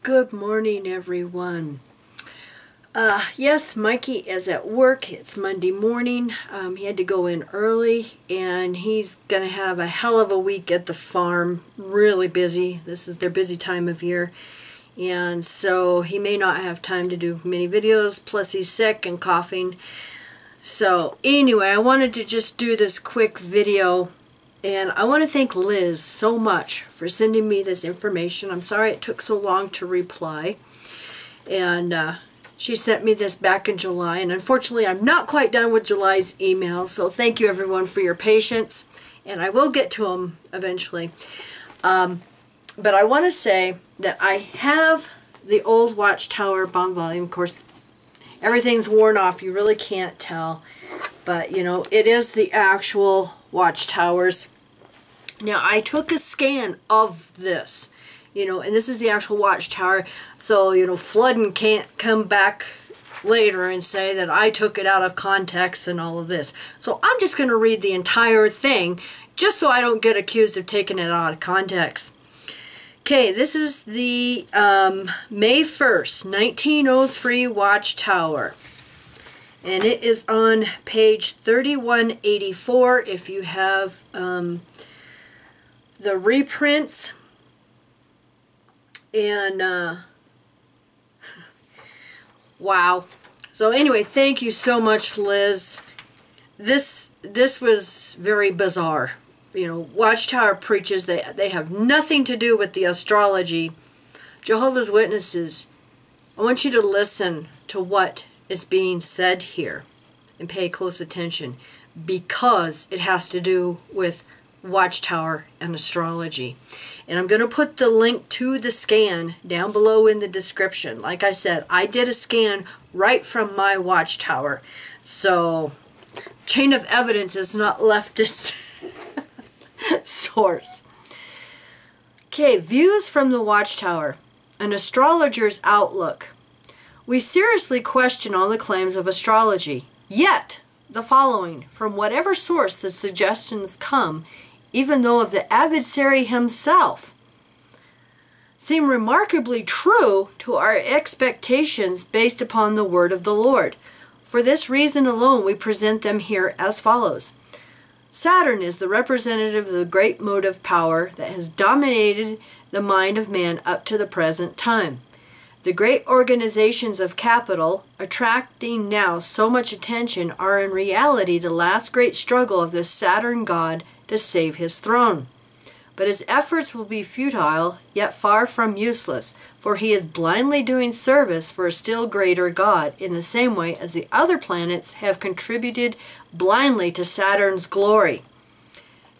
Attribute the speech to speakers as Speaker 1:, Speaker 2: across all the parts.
Speaker 1: Good morning, everyone. Yes, Mikey is at work. It's Monday morning. He had to go in early, and he's going to have a hell of a week at the farm. Really busy. This is their busy time of year. And so he may not have time to do many videos, plus he's sick and coughing. So anyway, I wanted to just do this quick video. And I want to thank Liz so much for sending me this information. I'm sorry it took so long to reply. And she sent me this back in July. And unfortunately, I'm not quite done with July's email. So thank you, everyone, for your patience. And I will get to them eventually. But I want to say that I have the old Watchtower bound volume. Of course, everything's worn off. You really can't tell. But, you know, it is the actual Watchtowers. Now, I took a scan of this, you know, and this is the actual Watchtower. So, you know, Flooding can't come back later and say that I took it out of context and all of this. So I'm just going to read the entire thing just so I don't get accused of taking it out of context. Okay, this is the May 1st, 1903 Watchtower. And it is on page 3184 if you have the reprints. And wow. So anyway, thank you so much, Liz. This was very bizarre. You know, Watchtower preaches they have nothing to do with the astrology. Jehovah's Witnesses, I want you to listen to what is being said here and pay close attention, because it has to do with Watchtower and astrology. And I'm going to put the link to the scan down below in the description. Like I said, I did a scan right from my Watchtower, so chain of evidence is not leftist source. Okay, views from the Watchtower, an astrologer's outlook. We seriously question all the claims of astrology, yet the following, from whatever source the suggestions come, even though of the adversary himself, seem remarkably true to our expectations based upon the word of the Lord. For this reason alone we present them here as follows. Saturn is the representative of the great motive power that has dominated the mind of man up to the present time. The great organizations of capital, attracting now so much attention, are in reality the last great struggle of the Saturn god to save his throne. But his efforts will be futile, yet far from useless, for he is blindly doing service for a still greater god, in the same way as the other planets have contributed blindly to Saturn's glory.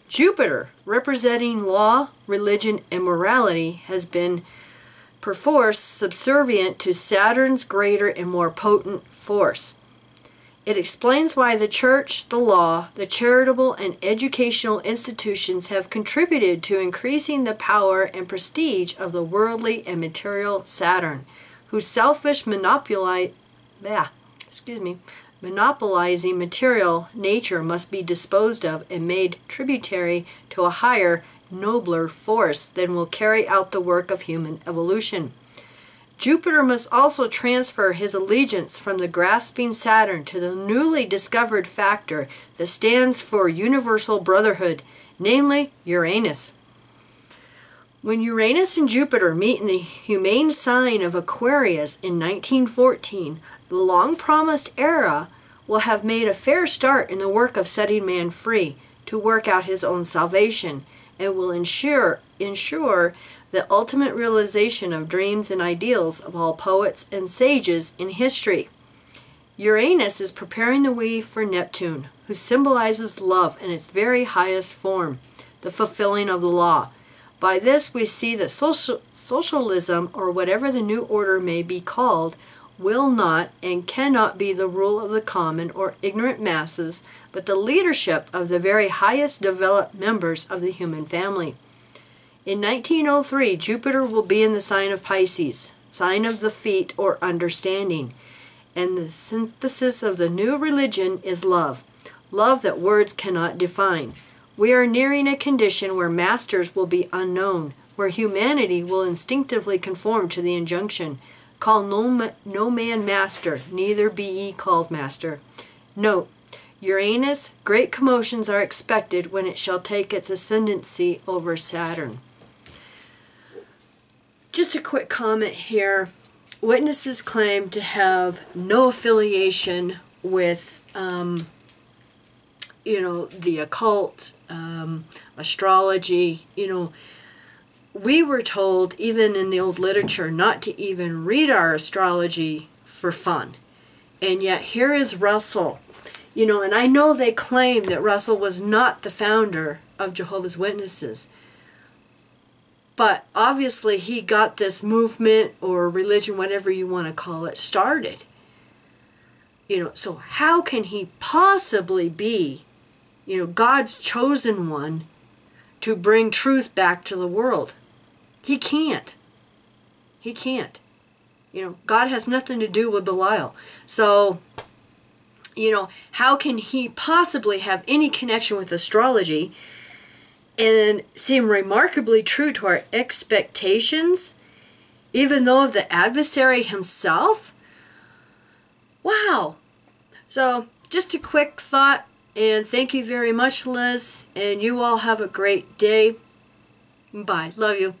Speaker 1: Jupiter, representing law, religion, and morality, has been perforce subservient to Saturn's greater and more potent force. It explains why the church, the law, the charitable and educational institutions have contributed to increasing the power and prestige of the worldly and material Saturn, whose selfish monopolizing material nature must be disposed of and made tributary to a higher, nobler force than will carry out the work of human evolution. Jupiter must also transfer his allegiance from the grasping Saturn to the newly discovered factor that stands for universal brotherhood, namely Uranus. When Uranus and Jupiter meet in the humane sign of Aquarius in 1914, the long-promised era will have made a fair start in the work of setting man free to work out his own salvation, and will ensure the ultimate realization of dreams and ideals of all poets and sages in history. Uranus is preparing the way for Neptune, who symbolizes love in its very highest form, the fulfilling of the law. By this we see that socialism, or whatever the new order may be called, will not and cannot be the rule of the common or ignorant masses, but the leadership of the very highest developed members of the human family. In 1903, Jupiter will be in the sign of Pisces, sign of the feet or understanding, and the synthesis of the new religion is love, love that words cannot define. We are nearing a condition where masters will be unknown, where humanity will instinctively conform to the injunction, call no man master, neither be ye called master. Note, Uranus, great commotions are expected when it shall take its ascendancy over Saturn. Just a quick comment here. Witnesses claim to have no affiliation with, the occult, astrology. We were told, even in the old literature, not to even read our astrology for fun. And yet here is Russell. And I know they claim that Russell was not the founder of Jehovah's Witnesses. But obviously he got this movement or religion, whatever you want to call it, started. So how can he possibly be, God's chosen one to bring truth back to the world? He can't. He can't. God has nothing to do with Belial. So, how can he possibly have any connection with astrology and seem remarkably true to our expectations, even though of the adversary himself? Wow. So, just a quick thought, and thank you very much, Liz, and you all have a great day. Bye. Love you.